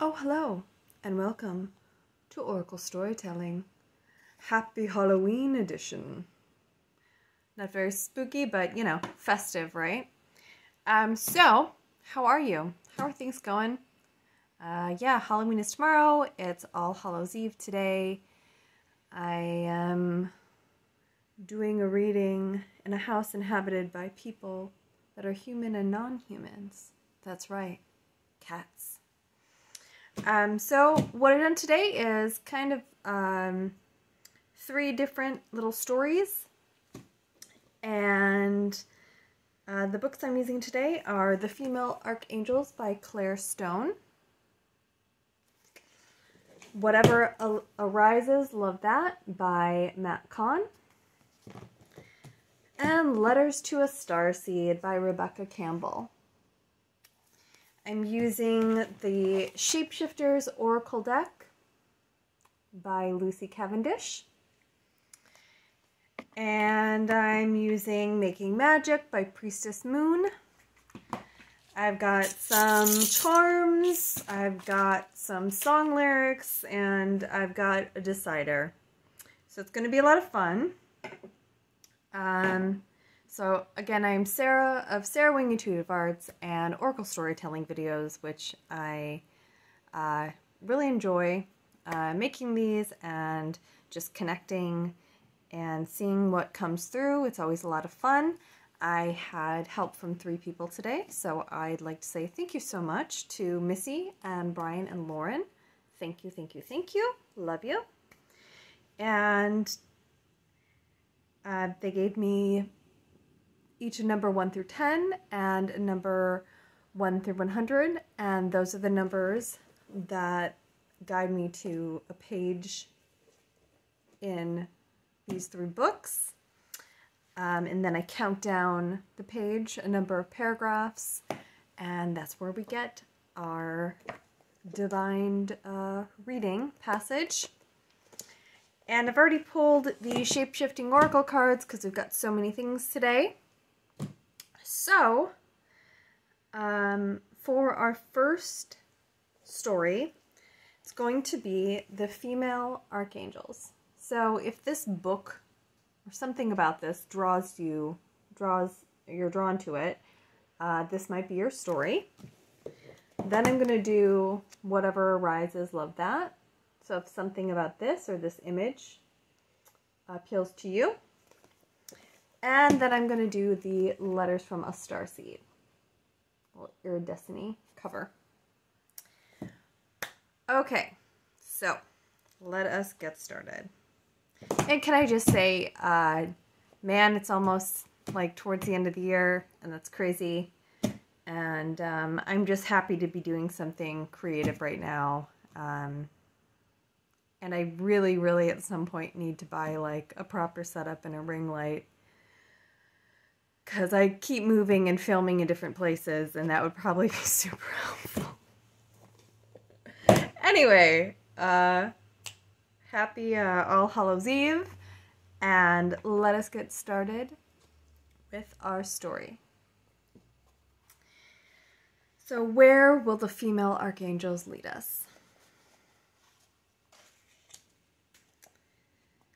Oh, hello, and welcome to Oracle Storytelling. Happy Halloween edition. Not very spooky, but festive, right? So, how are you? How are things going? Halloween is tomorrow. It's All Hallows Eve today. I am doing a reading in a house inhabited by people that are human and non-humans. That's right, cats. So what I've done today is kind of three different little stories, and the books I'm using today are The Female Archangels by Claire Stone, Whatever Arises, Love That by Matt Kahn, and Letters to a Starseed by Rebecca Campbell. I'm using the Shapeshifters Oracle deck by Lucy Cavendish. And I'm using Making Magic by Priestess Moon. I've got some charms, I've got some song lyrics, and I've got a decider. So it's going to be a lot of fun. So again, I'm Sarah of Sarah Wing Intuitive Arts and Oracle Storytelling videos, which I really enjoy making these and just connecting and seeing what comes through. It's always a lot of fun. I had help from 3 people today, so I'd like to say thank you so much to Missy and Brian and Lauren. Thank you, thank you, thank you. Love you. And they gave me each a number 1 through 10 and a number 1 through 100, and those are the numbers that guide me to a page in these 3 books. And then I count down the page, a number of paragraphs, and that's where we get our divined reading passage. And I've already pulled the shape-shifting oracle cards because we've got so many things today. So, for our first story, it's going to be The Female Archangels. So if this book or something about this you're drawn to it, this might be your story. Then I'm going to do Whatever Arises, Love That. So if something about this or this image appeals to you. And then I'm going to do the Letters from a Starseed, Iridescent cover. Okay, so let us get started. And can I just say, man, it's almost like towards the end of the year, and that's crazy. And I'm just happy to be doing something creative right now. And I really, really at some point need to buy like a proper setup and a ring light, because I keep moving and filming in different places, and that would probably be super helpful. Anyway, happy All Hallows Eve, and let us get started with our story. So where will the female archangels lead us?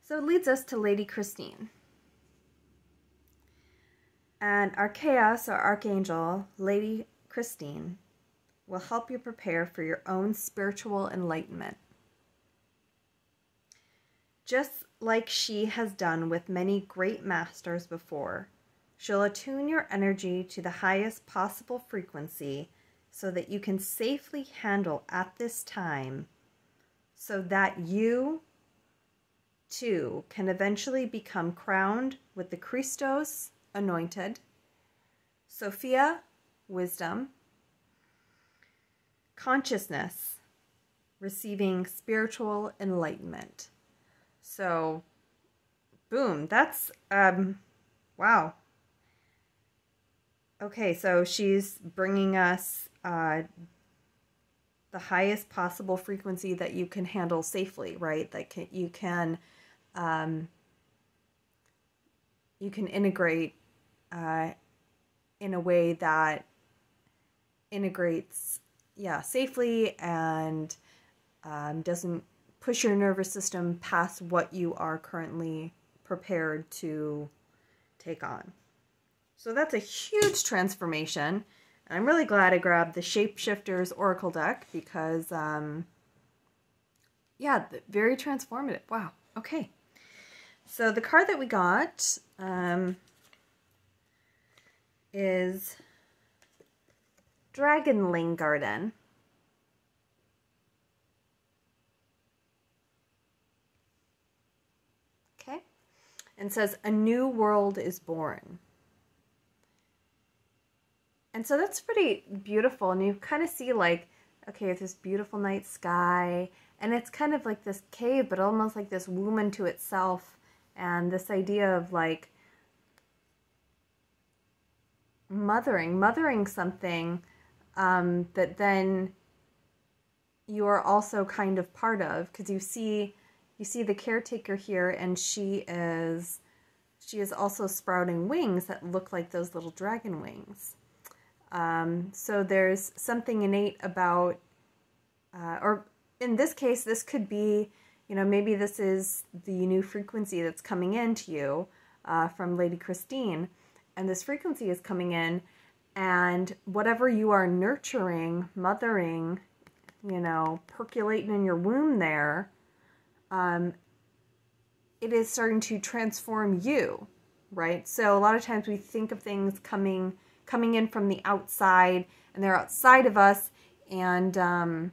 So it leads us to Lady Christine. And Archaeus, our archangel, Lady Christine, will help you prepare for your own spiritual enlightenment. Just like she has done with many great masters before, she'll attune your energy to the highest possible frequency so that you can safely handle at this time, so that you, too, can eventually become crowned with the Christos, Anointed, Sophia, Wisdom, Consciousness, receiving spiritual enlightenment. So, boom, that's, wow. Okay, so she's bringing us the highest possible frequency that you can handle safely, right? That you can integrate in a way that integrates safely and doesn't push your nervous system past what you are currently prepared to take on. So that's a huge transformation. And I'm really glad I grabbed the Shapeshifters Oracle deck because, very transformative. Wow. Okay. So the card that we got is Dragonling Garden. Okay. And says, a new world is born. And so that's pretty beautiful. And you kind of see like, okay, this beautiful night sky. And it's kind of like this cave, but almost like this womb unto itself. And this idea of like mothering something that then you are also kind of part of. Because you see the caretaker here, and she is also sprouting wings that look like those little dragon wings. So there's something innate about, or in this case, this could be, maybe this is the new frequency that's coming into you from Lady Christine, and this frequency is coming in, and whatever you are nurturing, mothering, percolating in your womb there, it is starting to transform you, right? So a lot of times we think of things coming in from the outside, and they're outside of us, and I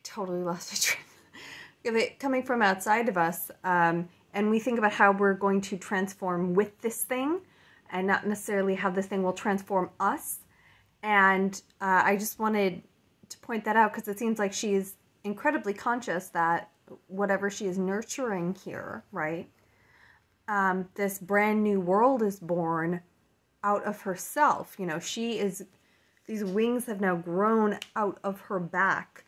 totally lost my train of it coming from outside of us, and we think about how we're going to transform with this thing, and not necessarily how this thing will transform us. And I just wanted to point that out because it seems like she's incredibly conscious that whatever she is nurturing here, right? This brand new world is born out of herself. These wings have now grown out of her back.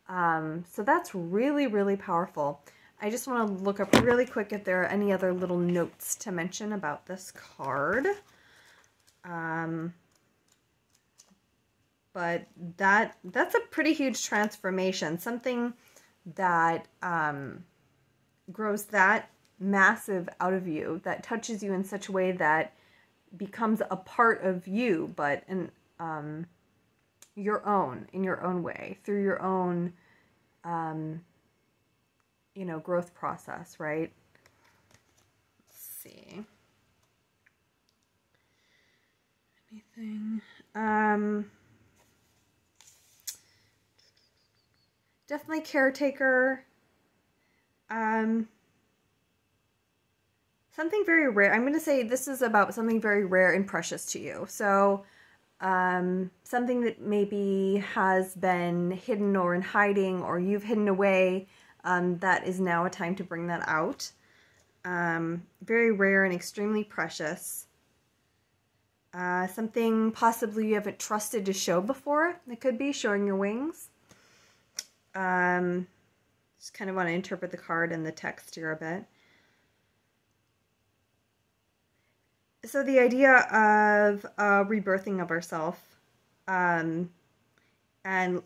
So that's really, really powerful. I just want to look up really quick if there are any other little notes to mention about this card. But that's a pretty huge transformation. Something that grows that massive out of you, that touches you in such a way that becomes a part of you, but in your own way, through your own growth process, right? Let's see. Anything? Definitely caretaker. Something very rare. I'm going to say this is about something very rare and precious to you. So something that maybe has been hidden or in hiding, or you've hidden away, that is now a time to bring that out. Very rare and extremely precious. Something possibly you haven't trusted to show before. It could be showing your wings. Just kind of want to interpret the card and the text here a bit. So the idea of rebirthing of ourselves, and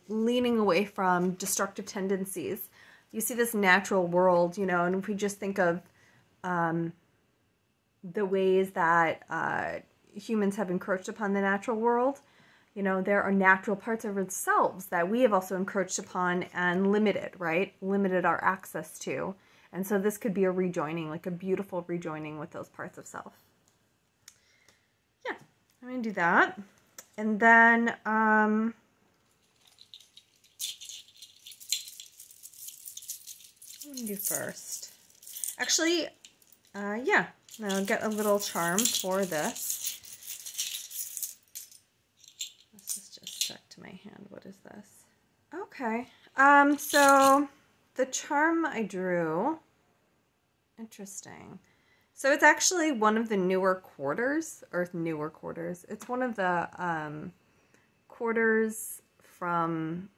leaning away from destructive tendencies. You see this natural world, and if we just think of the ways that humans have encroached upon the natural world, there are natural parts of ourselves that we have also encroached upon and limited, right? Limited our access to. And so this could be a rejoining, like a beautiful rejoining with those parts of self. Yeah, I'm going to do that. And then, what I'm going to do first? Actually, yeah, I'll get a little charm for this. To my hand. What is this? Okay. So the charm I drew, interesting. So it's actually one of the newer quarters, It's one of the quarters from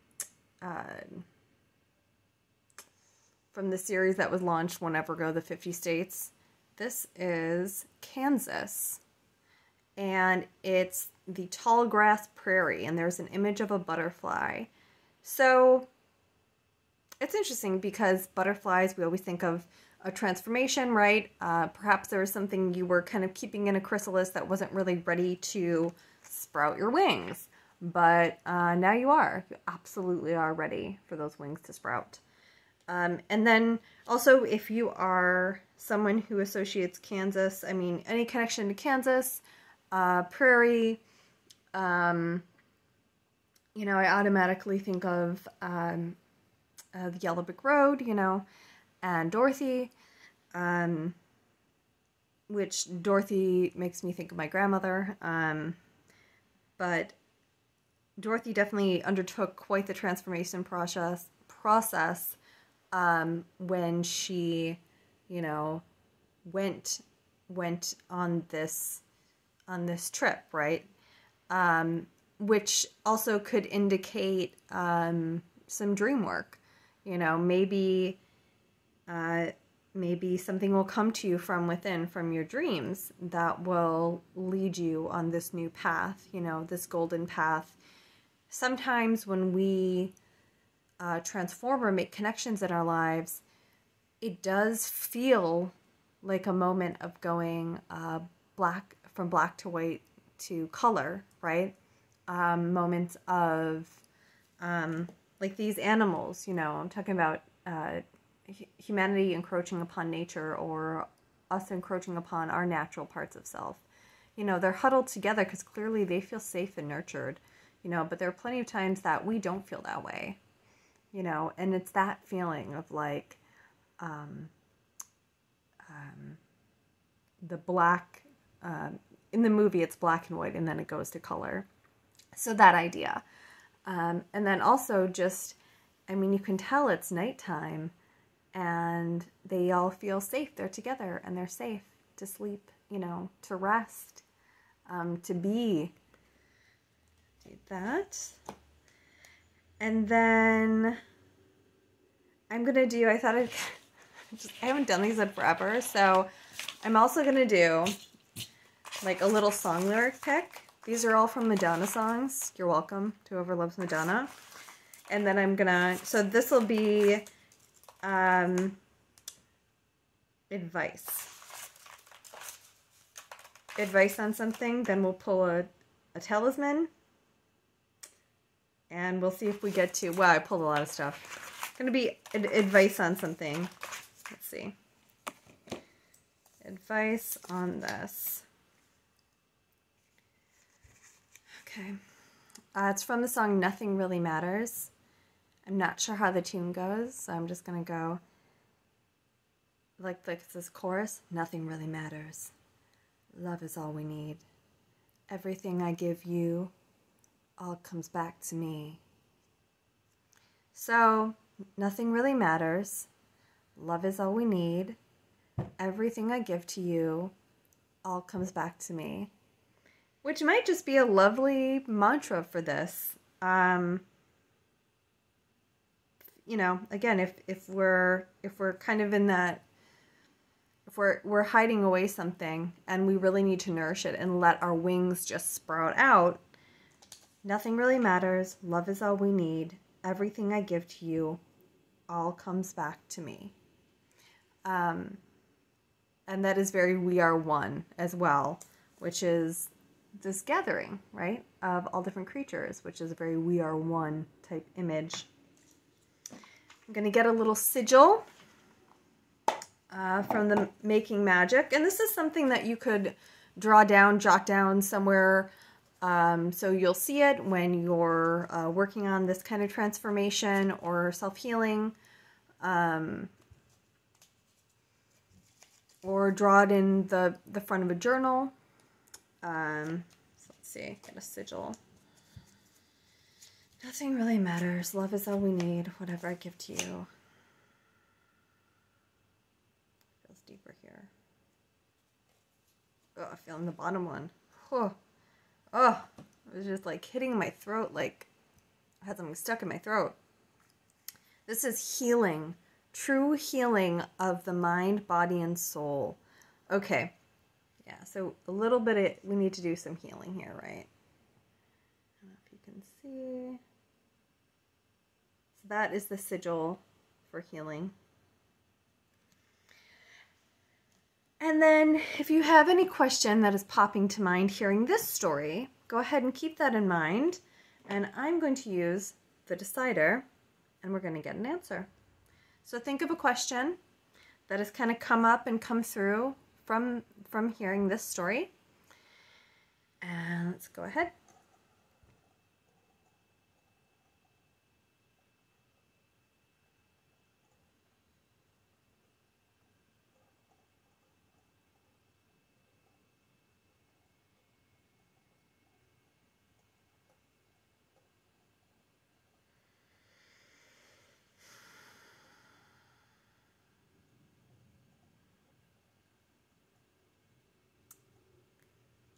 the series that was launched whenever ago, the 50 States. This is Kansas, and it's the tall grass prairie, and there's an image of a butterfly. So it's interesting because butterflies, we always think of a transformation, right? Perhaps there was something you were kind of keeping in a chrysalis that wasn't really ready to sprout your wings. But now you are. You absolutely are ready for those wings to sprout. And then also, if you are someone who associates Kansas, I mean, any connection to Kansas, prairie, I automatically think of the Yellow Brick Road, and Dorothy, which Dorothy makes me think of my grandmother. But Dorothy definitely undertook quite the transformation process when she, went on this trip, right? Which also could indicate some dream work. Maybe something will come to you from within, from your dreams, that will lead you on this new path, this golden path. Sometimes when we transform or make connections in our lives, it does feel like a moment of going from black to white to color, right? Moments of like these animals, I'm talking about humanity encroaching upon nature, or us encroaching upon our natural parts of self. They're huddled together because clearly they feel safe and nurtured, but there are plenty of times that we don't feel that way, and it's that feeling of like the black, in the movie it's black and white and then it goes to color. So that idea. And then also just, you can tell it's nighttime and they all feel safe. They're together and they're safe to sleep, to rest, to be. That. And then I'm going to do, I haven't done these in forever, so I'm also going to do like a little song lyric pick. These are all from Madonna songs. You're welcome to whoever loves Madonna. And then I'm gonna, so this will be advice. Advice on something. Then we'll pull a talisman. And we'll see if we get to, wow, I pulled a lot of stuff. It's gonna be advice on something. Let's see. Advice on this. Okay. It's from the song Nothing Really Matters. I'm not sure how the tune goes, so I'm just going to go like this chorus. Nothing really matters. Love is all we need. Everything I give you all comes back to me. So, nothing really matters. Love is all we need. Everything I give to you all comes back to me. Which might just be a lovely mantra for this. Again, if we're kind of in that, if we're hiding away something and we really need to nourish it and let our wings just sprout out, nothing really matters. Love is all we need. Everything I give to you all comes back to me. And that is very We Are One as well, which is this gathering, right, of all different creatures, which is a very We Are One type image. I'm going to get a little sigil from the Making Magic, and this is something that you could draw down, jot down somewhere, so you'll see it when you're working on this kind of transformation or self-healing, or draw it in the front of a journal. So let's see, get a sigil. Nothing really matters. Love is all we need. Whatever I give to you. Feels deeper here. Oh, I feel in the bottom one. Oh, it was just like hitting my throat, like I had something stuck in my throat. This is healing, true healing of the mind, body, and soul. Okay. Yeah, so a little bit of, we need to do some healing here, right? I don't know if you can see. So that is the sigil for healing. And then if you have any question that is popping to mind hearing this story, go ahead and keep that in mind. And I'm going to use the decider and we're going to get an answer. So think of a question that has kind of come up and come through from hearing this story. And let's go ahead.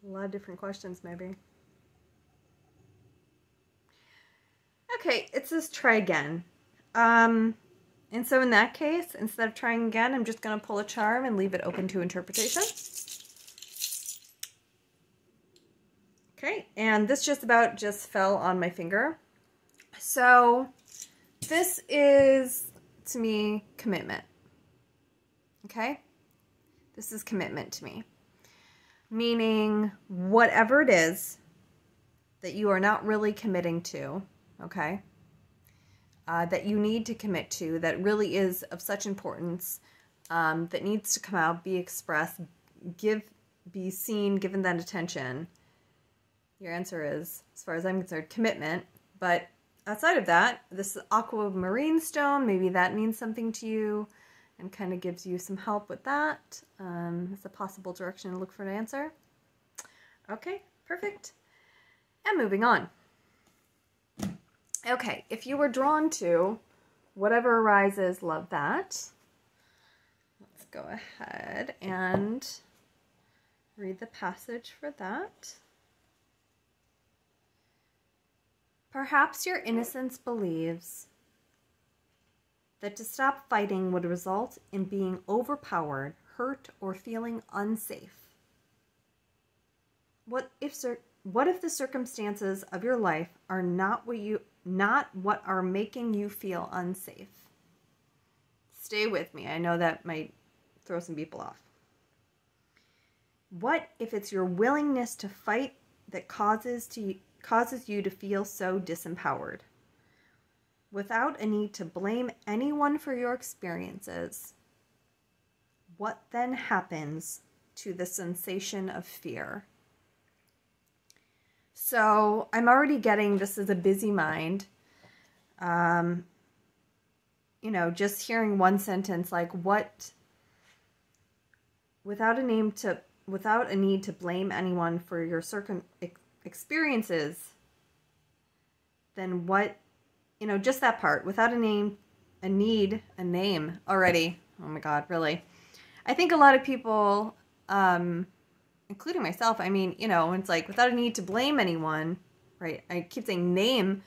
A lot of different questions, maybe. Okay, it says try again. And so in that case, instead of trying again, I'm just going to pull a charm and leave it open to interpretation. Okay, and this just fell on my finger. So this is, to me, commitment. Okay? This is commitment to me. Meaning, whatever it is that you are not really committing to, okay, that you need to commit to, that really is of such importance, that needs to come out, be expressed, be seen, given that attention, your answer is, as far as I'm concerned, commitment. But outside of that, this aquamarine stone, maybe that means something to you and kind of gives you some help with that. It's a possible direction to look for an answer. Okay, perfect. And moving on. Okay, if you were drawn to whatever arises, love that. Let's go ahead and read the passage for that. Perhaps your innocence believes that to stop fighting would result in being overpowered, hurt, or feeling unsafe. What if the circumstances of your life are not what are making you feel unsafe? Stay with me. I know that might throw some people off. What if it's your willingness to fight that causes you to feel so disempowered? Without a need to blame anyone for your experiences, what then happens to the sensation of fear? So I'm already getting this is a busy mind. Just hearing one sentence like what, without a need to blame anyone for your experiences, then what, just that part, without a name already. Oh my God, really? I think a lot of people, including myself, it's like without a need to blame anyone, right? I keep saying name.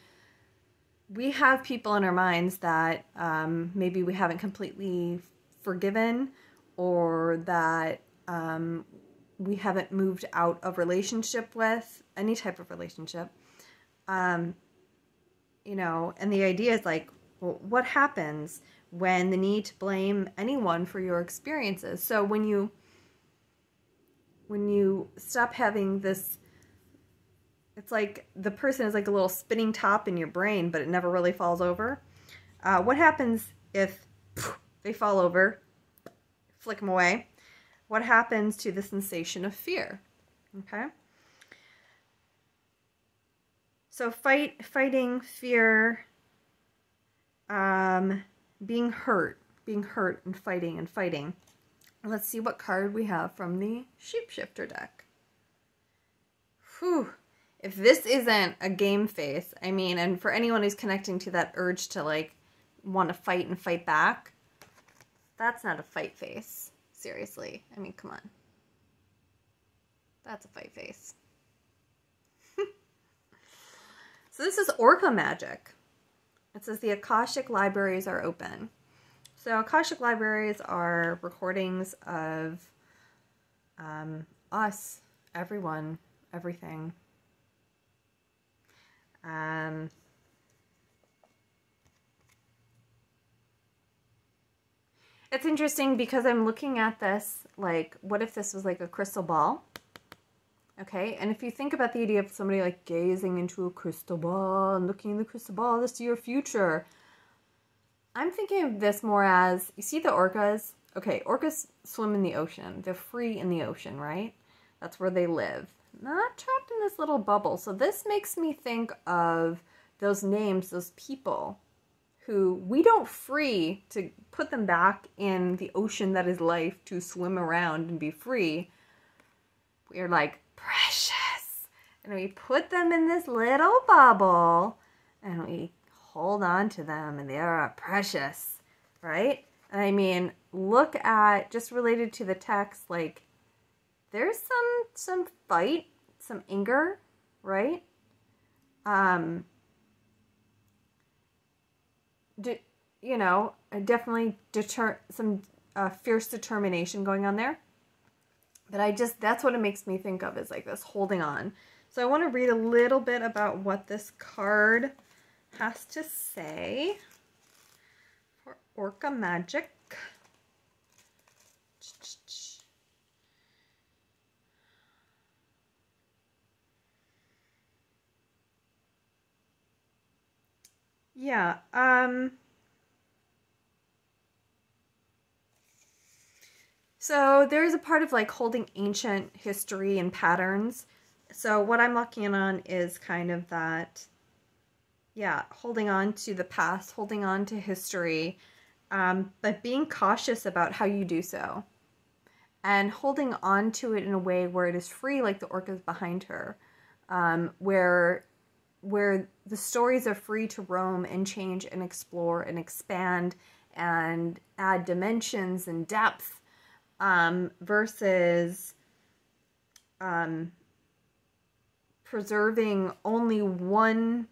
We have people in our minds that maybe we haven't completely forgiven, or that we haven't moved out of relationship with, any type of relationship. And the idea is like, well, what happens when the need to blame anyone for your experiences? So when you stop having this, it's like the person is like a little spinning top in your brain, but it never really falls over. What happens if they fall over, flick them away? What happens to the sensation of fear? Okay. So fighting, fear, being hurt and fighting. Let's see what card we have from the Shapeshifter deck. Whew. If this isn't a game face, and for anyone who's connecting to that urge to like want to fight and fight back, that's not a fight face. Seriously. Come on. That's a fight face. So this is Orca magic. It says the Akashic libraries are open. So Akashic libraries are recordings of us, everyone, everything. It's interesting because I'm looking at this like, what if this was like a crystal ball? Okay, and if you think about the idea of somebody like gazing into a crystal ball and looking in the crystal ball, this is your future. I'm thinking of this more as, you see the orcas? Okay, orcas swim in the ocean. They're free in the ocean, right? That's where they live. Not trapped in this little bubble. So this makes me think of those names, those people who we don't free to put them back in the ocean that is life to swim around and be free. We're like, precious. And we put them in this little bubble and we hold on to them and they are precious, right? And I mean, look at, just related to the text, like, there's some fight, some anger, right? You know, definitely some fierce determination going on there. But that's what it makes me think of, is like this holding on. So I want to read a little bit about what this card has to say for Orca Magic. Yeah, so there's a part of like holding ancient history and patterns. So what I'm looking on is kind of that, yeah, holding on to the past, holding on to history, but being cautious about how you do so. And holding on to it in a way where it is free, like the orcas behind her, where the stories are free to roam and change and explore and expand and add dimensions and depth, versus preserving only one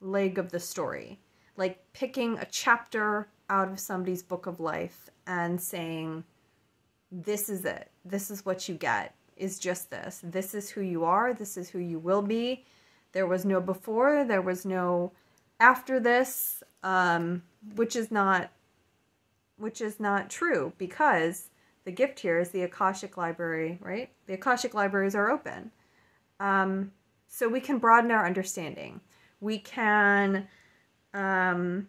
leg of the story. Like picking a chapter out of somebody's book of life and saying, this is it. This is what you get, is just this. This is who you are. This is who you will be. There was no before. There was no after this, which is not true, because the gift here is the Akashic Library, right? The Akashic Libraries are open. So we can broaden our understanding. We can clear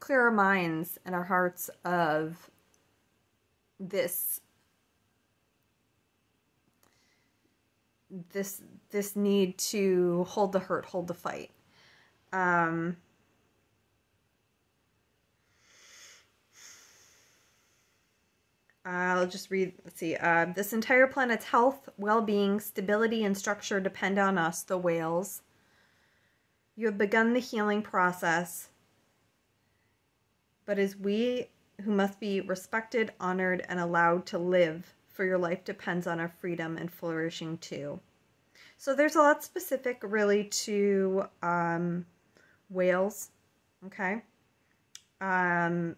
our minds and our hearts of this need to hold the hurt, hold the fight. I'll just read, let's see. This entire planet's health, well-being, stability, and structure depend on us, the whales. You have begun the healing process, but as we who must be respected, honored, and allowed to live, for your life depends on our freedom and flourishing too. So there's a lot specific really to whales, okay? And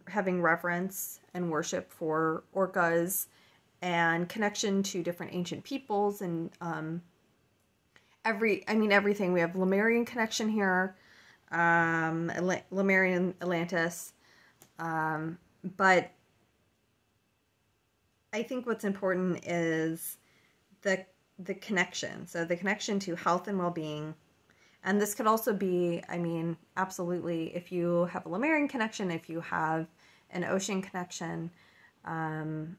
having reverence and worship for orcas and connection to different ancient peoples and everything. We have Lemurian connection here, Lemurian Atlantis, but I think what's important is the connection. So the connection to health and well-being. And this could also be, I mean, absolutely, if you have a Lemurian connection, if you have an ocean connection, you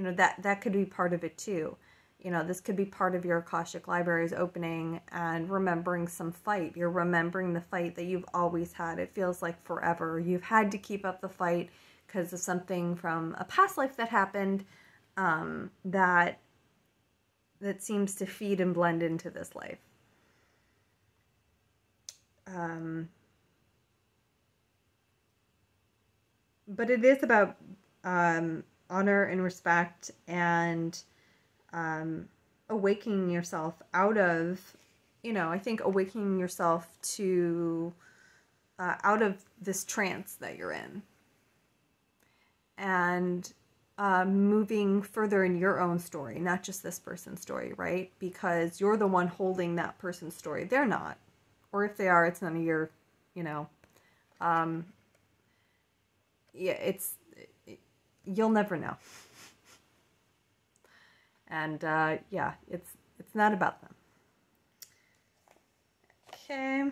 know, that could be part of it too. You know, this could be part of your Akashic Libraries opening and remembering some fight. You're remembering the fight that you've always had. It feels like forever. You've had to keep up the fight because of something from a past life that happened, that seems to feed and blend into this life. But it is about honor and respect and awakening yourself out of, you know, I think awakening yourself to out of this trance that you're in, and moving further in your own story, not just this person's story, right? Because you're the one holding that person's story. They're not. Or if they are, it's none of your, you'll never know. And it's not about them. Okay.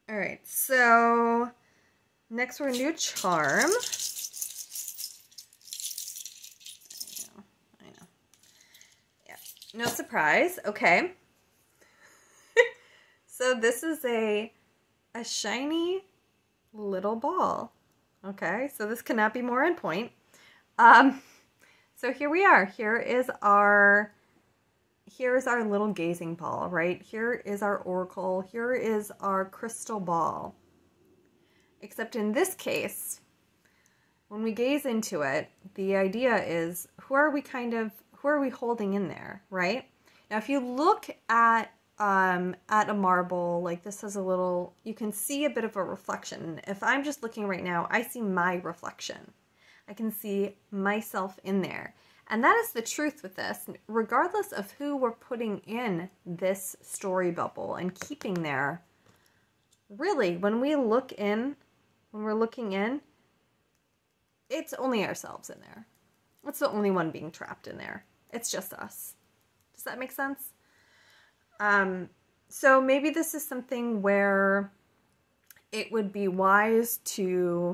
All right, so next we're going to do a charm. I know. Yeah, no surprise. Okay. So this is a shiny little ball. Okay, so this cannot be more on point. So here we are. Here's our little gazing ball, right? Here is our oracle. Here is our crystal ball. Except in this case, when we gaze into it, the idea is who are we holding in there, right? Now, if you look at a marble, like this has a little, you can see a bit of a reflection. If I'm just looking right now, I see my reflection. I can see myself in there. And that is the truth with this, regardless of who we're putting in this story bubble and keeping there. Really, when we're looking in, it's only ourselves in there. It's the only one being trapped in there. It's just us. Does that make sense? So maybe this is something where it would be wise to